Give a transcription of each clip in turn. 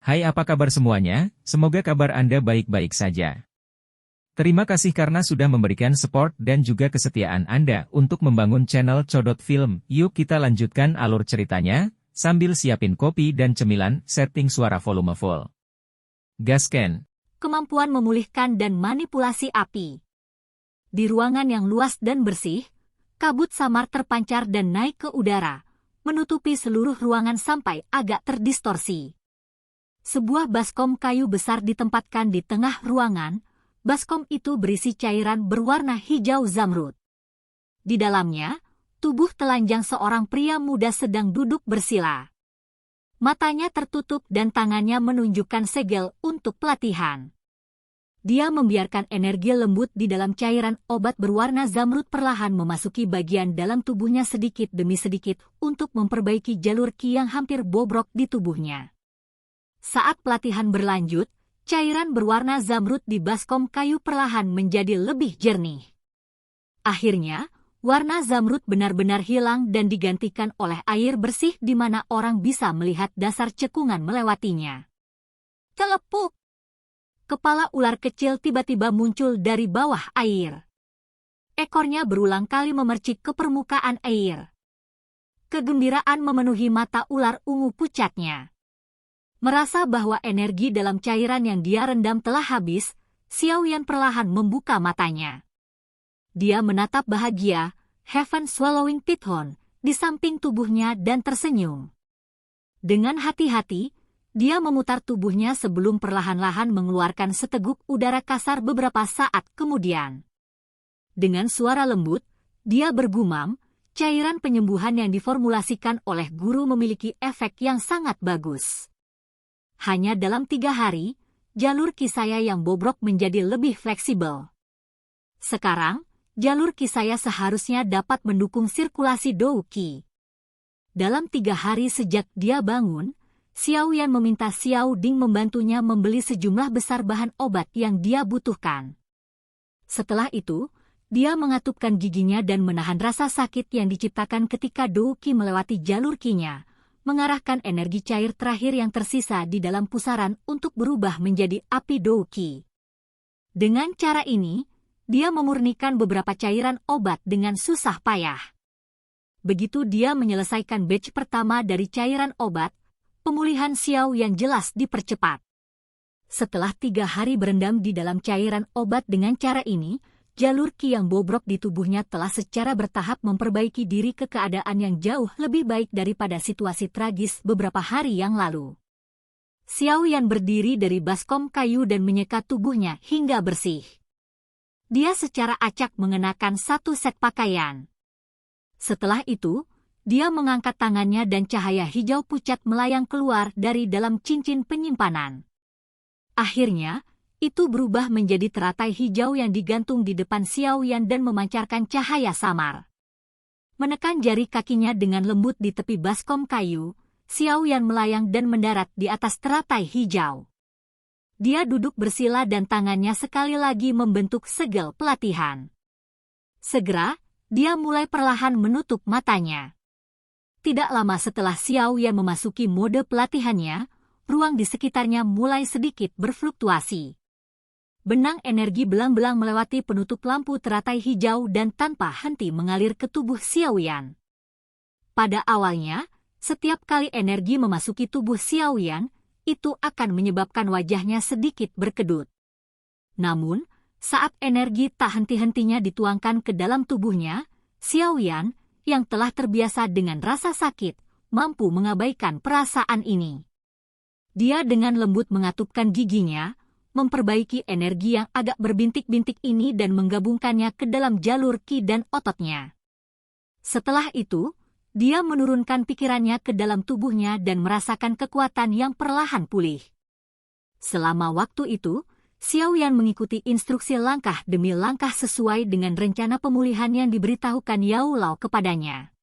Hai, apa kabar semuanya? Semoga kabar Anda baik-baik saja. Terima kasih karena sudah memberikan support dan juga kesetiaan Anda untuk membangun channel Codot Film. Yuk kita lanjutkan alur ceritanya, sambil siapin kopi dan cemilan, setting suara volume full. Gasken. Kemampuan memulihkan dan manipulasi api. Di ruangan yang luas dan bersih, kabut samar terpancar dan naik ke udara, menutupi seluruh ruangan sampai agak terdistorsi. Sebuah baskom kayu besar ditempatkan di tengah ruangan. Baskom itu berisi cairan berwarna hijau zamrud. Di dalamnya, tubuh telanjang seorang pria muda sedang duduk bersila. Matanya tertutup dan tangannya menunjukkan segel untuk pelatihan. Dia membiarkan energi lembut di dalam cairan obat berwarna zamrud perlahan memasuki bagian dalam tubuhnya sedikit demi sedikit untuk memperbaiki jalur ki yang hampir bobrok di tubuhnya. Saat pelatihan berlanjut, cairan berwarna zamrud di baskom kayu perlahan menjadi lebih jernih. Akhirnya, warna zamrud benar-benar hilang dan digantikan oleh air bersih di mana orang bisa melihat dasar cekungan melewatinya. Celepuk! Kepala ular kecil tiba-tiba muncul dari bawah air. Ekornya berulang kali memercik ke permukaan air. Kegembiraan memenuhi mata ular ungu pucatnya. Merasa bahwa energi dalam cairan yang dia rendam telah habis, Xiaoyan perlahan membuka matanya. Dia menatap bahagia, Heaven Swallowing Python, di samping tubuhnya dan tersenyum. Dengan hati-hati, dia memutar tubuhnya sebelum perlahan-lahan mengeluarkan seteguk udara kasar beberapa saat kemudian. Dengan suara lembut, dia bergumam, cairan penyembuhan yang diformulasikan oleh guru memiliki efek yang sangat bagus. Hanya dalam 3 hari, jalur ki saya yang bobrok menjadi lebih fleksibel. Sekarang, jalur ki saya seharusnya dapat mendukung sirkulasi dou qi. Dalam 3 hari sejak dia bangun, Xiaoyan meminta Xiao Ding membantunya membeli sejumlah besar bahan obat yang dia butuhkan. Setelah itu, dia mengatupkan giginya dan menahan rasa sakit yang diciptakan ketika dou qi melewati jalur ki-nya, mengarahkan energi cair terakhir yang tersisa di dalam pusaran untuk berubah menjadi api dou qi. Dengan cara ini, dia memurnikan beberapa cairan obat dengan susah payah. Begitu dia menyelesaikan batch pertama dari cairan obat, pemulihan Xiao yang jelas dipercepat. Setelah 3 hari berendam di dalam cairan obat dengan cara ini, jalur ki yang bobrok di tubuhnya telah secara bertahap memperbaiki diri ke keadaan yang jauh lebih baik daripada situasi tragis beberapa hari yang lalu. Xiaoyan berdiri dari baskom kayu dan menyeka tubuhnya hingga bersih. Dia secara acak mengenakan 1 set pakaian. Setelah itu, dia mengangkat tangannya dan cahaya hijau pucat melayang keluar dari dalam cincin penyimpanan. Akhirnya, itu berubah menjadi teratai hijau yang digantung di depan Xiaoyan dan memancarkan cahaya samar. Menekan jari kakinya dengan lembut di tepi baskom kayu, Xiaoyan melayang dan mendarat di atas teratai hijau. Dia duduk bersila dan tangannya sekali lagi membentuk segel pelatihan. Segera, dia mulai perlahan menutup matanya. Tidak lama setelah Xiaoyan memasuki mode pelatihannya, ruang di sekitarnya mulai sedikit berfluktuasi. Benang energi belang-belang melewati penutup lampu teratai hijau dan tanpa henti mengalir ke tubuh Xiaoyan. Pada awalnya, setiap kali energi memasuki tubuh Xiaoyan, itu akan menyebabkan wajahnya sedikit berkedut. Namun, saat energi tak henti-hentinya dituangkan ke dalam tubuhnya, Xiaoyan, yang telah terbiasa dengan rasa sakit, mampu mengabaikan perasaan ini. Dia dengan lembut mengatupkan giginya, memperbaiki energi yang agak berbintik-bintik ini dan menggabungkannya ke dalam jalur ki dan ototnya. Setelah itu, dia menurunkan pikirannya ke dalam tubuhnya dan merasakan kekuatan yang perlahan pulih. Selama waktu itu, Xiaoyan mengikuti instruksi langkah demi langkah sesuai dengan rencana pemulihan yang diberitahukan Yao Lao kepadanya.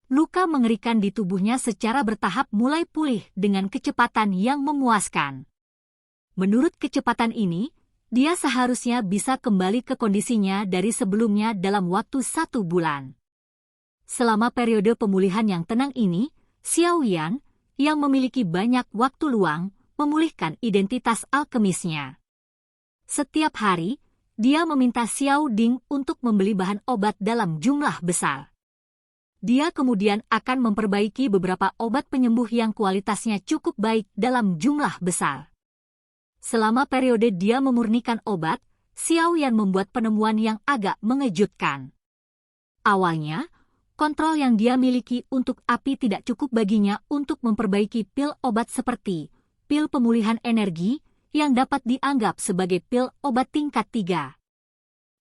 Luka mengerikan di tubuhnya secara bertahap mulai pulih dengan kecepatan yang memuaskan. Menurut kecepatan ini, dia seharusnya bisa kembali ke kondisinya dari sebelumnya dalam waktu 1 bulan. Selama periode pemulihan yang tenang ini, Xiaoyan, yang memiliki banyak waktu luang, memulihkan identitas alkemisnya. Setiap hari, dia meminta Xiao Ding untuk membeli bahan obat dalam jumlah besar. Dia kemudian akan memperbaiki beberapa obat penyembuh yang kualitasnya cukup baik dalam jumlah besar. Selama periode dia memurnikan obat, Xiao Yan membuat penemuan yang agak mengejutkan. Awalnya, kontrol yang dia miliki untuk api tidak cukup baginya untuk memperbaiki pil obat seperti pil pemulihan energi yang dapat dianggap sebagai pil obat tingkat 3.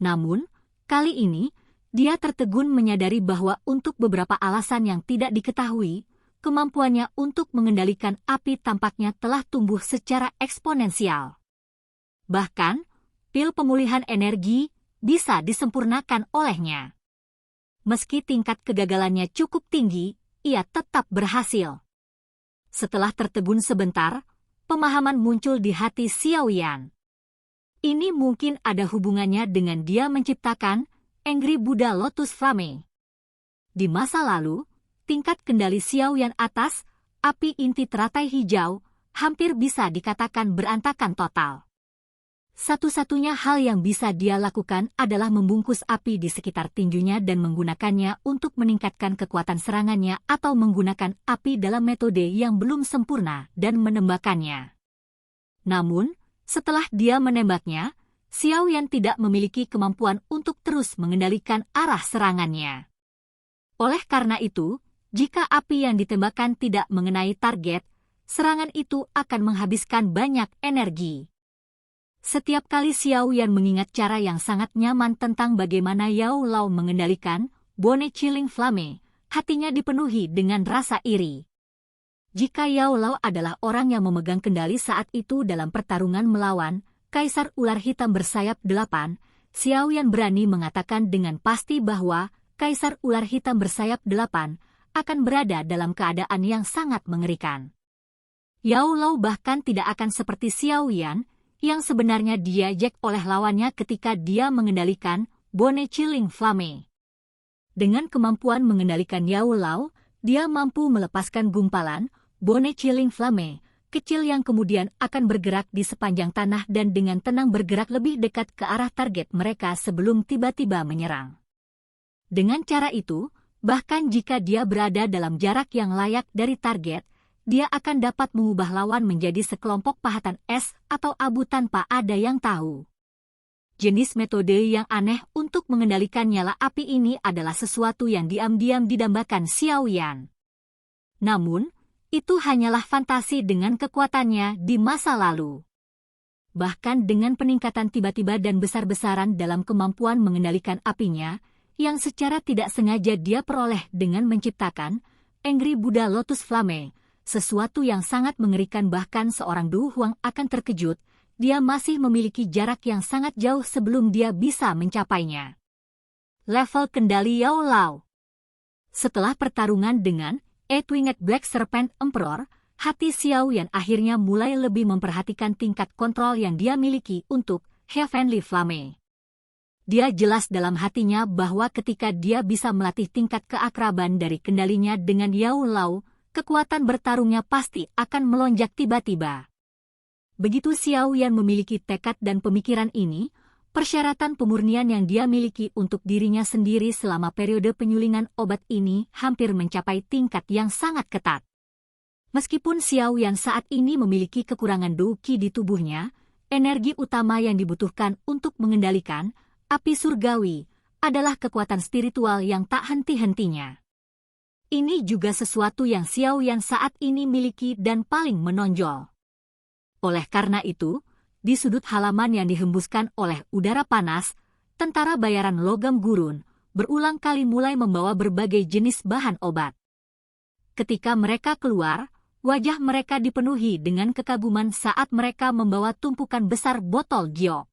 Namun, kali ini, dia tertegun menyadari bahwa untuk beberapa alasan yang tidak diketahui, kemampuannya untuk mengendalikan api tampaknya telah tumbuh secara eksponensial. Bahkan, pil pemulihan energi bisa disempurnakan olehnya. Meski tingkat kegagalannya cukup tinggi, ia tetap berhasil. Setelah tertegun sebentar, pemahaman muncul di hati Xiao Yan. Ini mungkin ada hubungannya dengan dia menciptakan Angry Buddha Lotus Flame. Di masa lalu, tingkat kendali Xiao Yan atas api inti teratai hijau hampir bisa dikatakan berantakan total. Satu-satunya hal yang bisa dia lakukan adalah membungkus api di sekitar tinjunya dan menggunakannya untuk meningkatkan kekuatan serangannya atau menggunakan api dalam metode yang belum sempurna dan menembakkannya. Namun, setelah dia menembaknya, Xiao Yan tidak memiliki kemampuan untuk terus mengendalikan arah serangannya. Oleh karena itu, jika api yang ditembakkan tidak mengenai target, serangan itu akan menghabiskan banyak energi. Setiap kali Xiao Yan mengingat cara yang sangat nyaman tentang bagaimana Yao Lao mengendalikan Bone Chilling Flame, hatinya dipenuhi dengan rasa iri. Jika Yao Lao adalah orang yang memegang kendali saat itu dalam pertarungan melawan Kaisar Ular Hitam Bersayap 8, Xiao Yan berani mengatakan dengan pasti bahwa Kaisar Ular Hitam Bersayap 8 akan berada dalam keadaan yang sangat mengerikan. Yao Lao bahkan tidak akan seperti Xiao Yan, yang sebenarnya diajak oleh lawannya ketika dia mengendalikan Bone Chilling Flame. Dengan kemampuan mengendalikan Yao Lao, dia mampu melepaskan gumpalan Bone Chilling Flame kecil yang kemudian akan bergerak di sepanjang tanah dan dengan tenang bergerak lebih dekat ke arah target mereka sebelum tiba-tiba menyerang. Dengan cara itu, bahkan jika dia berada dalam jarak yang layak dari target, dia akan dapat mengubah lawan menjadi sekelompok pahatan es atau abu tanpa ada yang tahu. Jenis metode yang aneh untuk mengendalikan nyala api ini adalah sesuatu yang diam-diam didambakan Xiao Yan. Namun, itu hanyalah fantasi dengan kekuatannya di masa lalu. Bahkan dengan peningkatan tiba-tiba dan besar-besaran dalam kemampuan mengendalikan apinya, yang secara tidak sengaja dia peroleh dengan menciptakan Angry Buddha Lotus Flame, sesuatu yang sangat mengerikan bahkan seorang Du Huang akan terkejut, dia masih memiliki jarak yang sangat jauh sebelum dia bisa mencapainya. Level kendali Yao Lao. Setelah pertarungan dengan Eight-Winged Black Serpent Emperor, hati Xiao Yan akhirnya mulai lebih memperhatikan tingkat kontrol yang dia miliki untuk Heavenly Flame. Dia jelas dalam hatinya bahwa ketika dia bisa melatih tingkat keakraban dari kendalinya dengan Yao Lao, kekuatan bertarungnya pasti akan melonjak tiba-tiba. Begitu Xiao Yan memiliki tekad dan pemikiran ini, persyaratan pemurnian yang dia miliki untuk dirinya sendiri selama periode penyulingan obat ini hampir mencapai tingkat yang sangat ketat. Meskipun Xiao Yan saat ini memiliki kekurangan Dou Qi di tubuhnya, energi utama yang dibutuhkan untuk mengendalikan api surgawi adalah kekuatan spiritual yang tak henti-hentinya. Ini juga sesuatu yang Xiao Yan saat ini miliki dan paling menonjol. Oleh karena itu, di sudut halaman yang dihembuskan oleh udara panas, tentara bayaran logam gurun berulang kali mulai membawa berbagai jenis bahan obat. Ketika mereka keluar, wajah mereka dipenuhi dengan kekaguman saat mereka membawa tumpukan besar botol giok.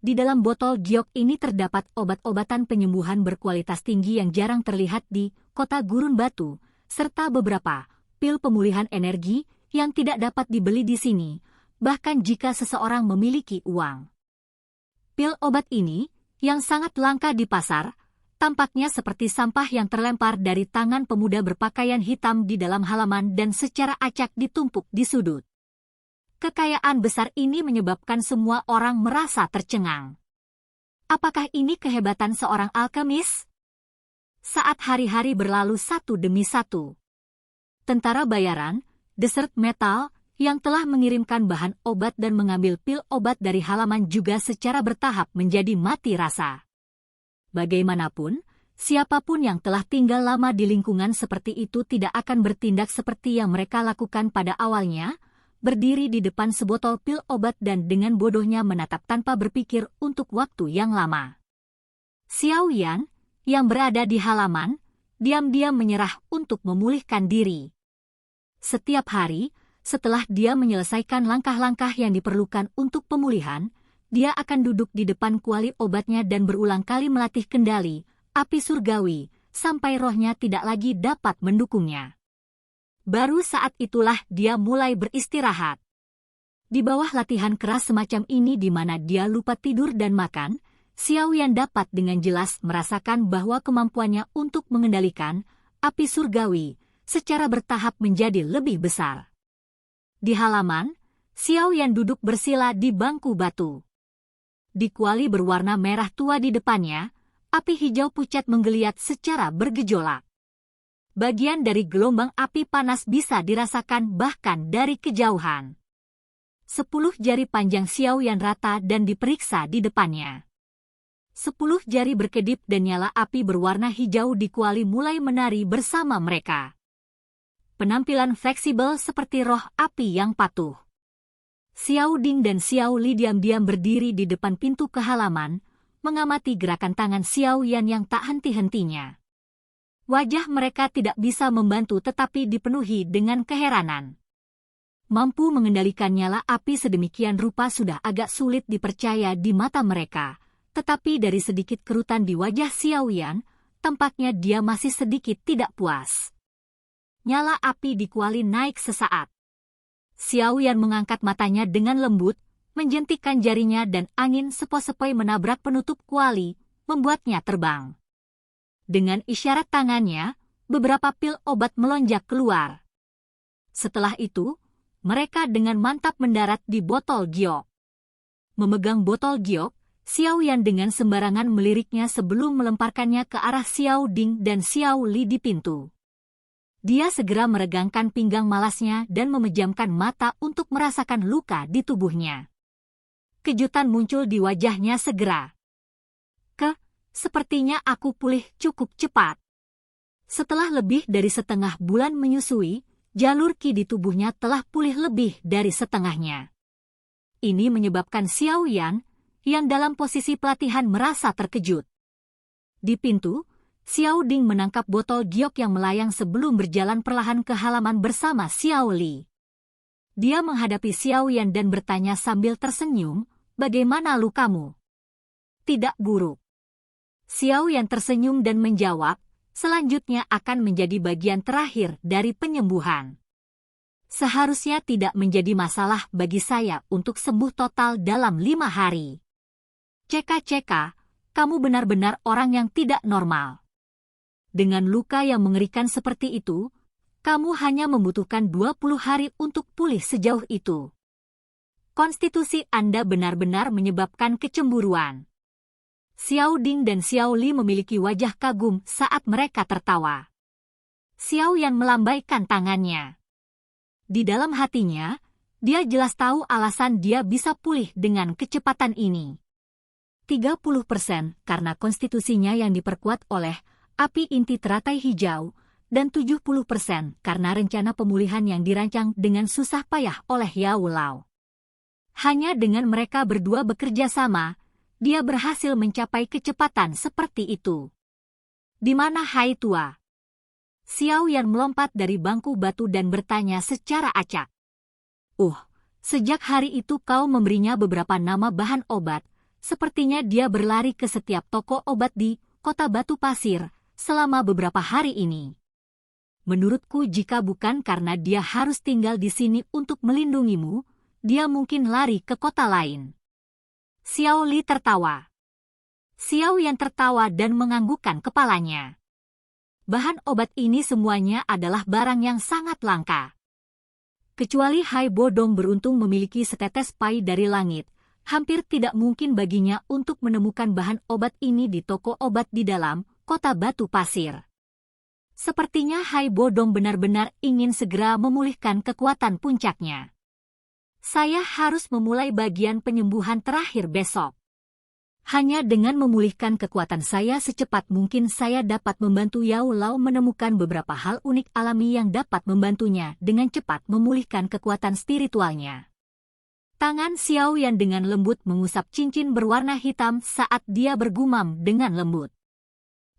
Di dalam botol giok ini terdapat obat-obatan penyembuhan berkualitas tinggi yang jarang terlihat di kota gurun batu, serta beberapa pil pemulihan energi yang tidak dapat dibeli di sini, bahkan jika seseorang memiliki uang. Pil obat ini, yang sangat langka di pasar, tampaknya seperti sampah yang terlempar dari tangan pemuda berpakaian hitam di dalam halaman dan secara acak ditumpuk di sudut. Kekayaan besar ini menyebabkan semua orang merasa tercengang. Apakah ini kehebatan seorang alkemis? Saat hari-hari berlalu satu demi satu, tentara bayaran, Desert Metal, yang telah mengirimkan bahan obat dan mengambil pil obat dari halaman juga secara bertahap menjadi mati rasa. Bagaimanapun, siapapun yang telah tinggal lama di lingkungan seperti itu tidak akan bertindak seperti yang mereka lakukan pada awalnya, berdiri di depan sebotol pil obat dan dengan bodohnya menatap tanpa berpikir untuk waktu yang lama. Xiao Yan, yang berada di halaman, diam-diam menyerah untuk memulihkan diri. Setiap hari, setelah dia menyelesaikan langkah-langkah yang diperlukan untuk pemulihan, dia akan duduk di depan kuali obatnya dan berulang kali melatih kendali, api surgawi, sampai rohnya tidak lagi dapat mendukungnya. Baru saat itulah dia mulai beristirahat. Di bawah latihan keras semacam ini di mana dia lupa tidur dan makan, Xiao Yan dapat dengan jelas merasakan bahwa kemampuannya untuk mengendalikan api surgawi secara bertahap menjadi lebih besar. Di halaman, Xiao Yan duduk bersila di bangku batu. Di kuali berwarna merah tua di depannya, api hijau pucat menggeliat secara bergejolak. Bagian dari gelombang api panas bisa dirasakan bahkan dari kejauhan. 10 jari panjang Xiao Yan rata dan diperiksa di depannya. 10 jari berkedip dan nyala api berwarna hijau di kuali mulai menari bersama mereka. Penampilan fleksibel seperti roh api yang patuh. Xiao Ding dan Xiao Li diam-diam berdiri di depan pintu ke halaman, mengamati gerakan tangan Xiao Yan yang tak henti-hentinya. Wajah mereka tidak bisa membantu tetapi dipenuhi dengan keheranan. Mampu mengendalikan nyala api sedemikian rupa sudah agak sulit dipercaya di mata mereka, tetapi dari sedikit kerutan di wajah Xiao Yan, tampaknya dia masih sedikit tidak puas. Nyala api di kuali naik sesaat. Xiao Yan mengangkat matanya dengan lembut, menjentikkan jarinya dan angin sepoi-sepoi menabrak penutup kuali, membuatnya terbang. Dengan isyarat tangannya, beberapa pil obat melonjak keluar. Setelah itu, mereka dengan mantap mendarat di botol giok. Memegang botol giok, Xiao Yan dengan sembarangan meliriknya sebelum melemparkannya ke arah Xiao Ding dan Xiao Li di pintu. Dia segera meregangkan pinggang malasnya dan memejamkan mata untuk merasakan luka di tubuhnya. Kejutan muncul di wajahnya segera. Sepertinya aku pulih cukup cepat. Setelah lebih dari setengah bulan menyusui, jalur Qi di tubuhnya telah pulih lebih dari setengahnya. Ini menyebabkan Xiao Yan, yang dalam posisi pelatihan merasa terkejut. Di pintu, Xiao Ding menangkap botol giok yang melayang sebelum berjalan perlahan ke halaman bersama Xiao Li. Dia menghadapi Xiao Yan dan bertanya sambil tersenyum, "Bagaimana lukamu?" "Tidak buruk." Xiao Yan tersenyum dan menjawab, "Selanjutnya akan menjadi bagian terakhir dari penyembuhan. Seharusnya tidak menjadi masalah bagi saya untuk sembuh total dalam 5 hari. Ceka, kamu benar-benar orang yang tidak normal. Dengan luka yang mengerikan seperti itu, kamu hanya membutuhkan 20 hari untuk pulih sejauh itu. Konstitusi Anda benar-benar menyebabkan kecemburuan." Xiao Ding dan Xiao Li memiliki wajah kagum saat mereka tertawa. Xiao Yan melambaikan tangannya. Di dalam hatinya, dia jelas tahu alasan dia bisa pulih dengan kecepatan ini. 30% karena konstitusinya yang diperkuat oleh api inti teratai hijau, dan 70% karena rencana pemulihan yang dirancang dengan susah payah oleh Yao Lao. Hanya dengan mereka berdua bekerja sama, dia berhasil mencapai kecepatan seperti itu. "Di mana Hai Tua?" Xiao Yan melompat dari bangku batu dan bertanya secara acak. Sejak hari itu kau memberinya beberapa nama bahan obat, sepertinya dia berlari ke setiap toko obat di kota Batu Pasir selama beberapa hari ini. Menurutku jika bukan karena dia harus tinggal di sini untuk melindungimu, dia mungkin lari ke kota lain." Xiao Li tertawa. Xiao Yan tertawa dan menganggukkan kepalanya. Bahan obat ini semuanya adalah barang yang sangat langka. Kecuali Hai Bodong beruntung memiliki setetes pai dari langit, hampir tidak mungkin baginya untuk menemukan bahan obat ini di toko obat di dalam kota Batu Pasir. Sepertinya Hai Bodong benar-benar ingin segera memulihkan kekuatan puncaknya. Saya harus memulai bagian penyembuhan terakhir besok. Hanya dengan memulihkan kekuatan saya secepat mungkin saya dapat membantu Yao Lao menemukan beberapa hal unik alami yang dapat membantunya dengan cepat memulihkan kekuatan spiritualnya. Tangan Xiao Yan dengan lembut mengusap cincin berwarna hitam saat dia bergumam dengan lembut.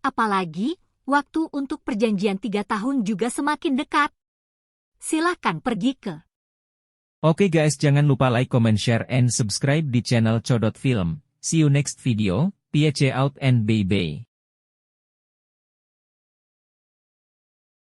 Apalagi, waktu untuk perjanjian 3 tahun juga semakin dekat. Silahkan pergi ke. Oke guys, jangan lupa like, comment, share, and subscribe di channel Codot Film. See you next video, peace out and bye-bye.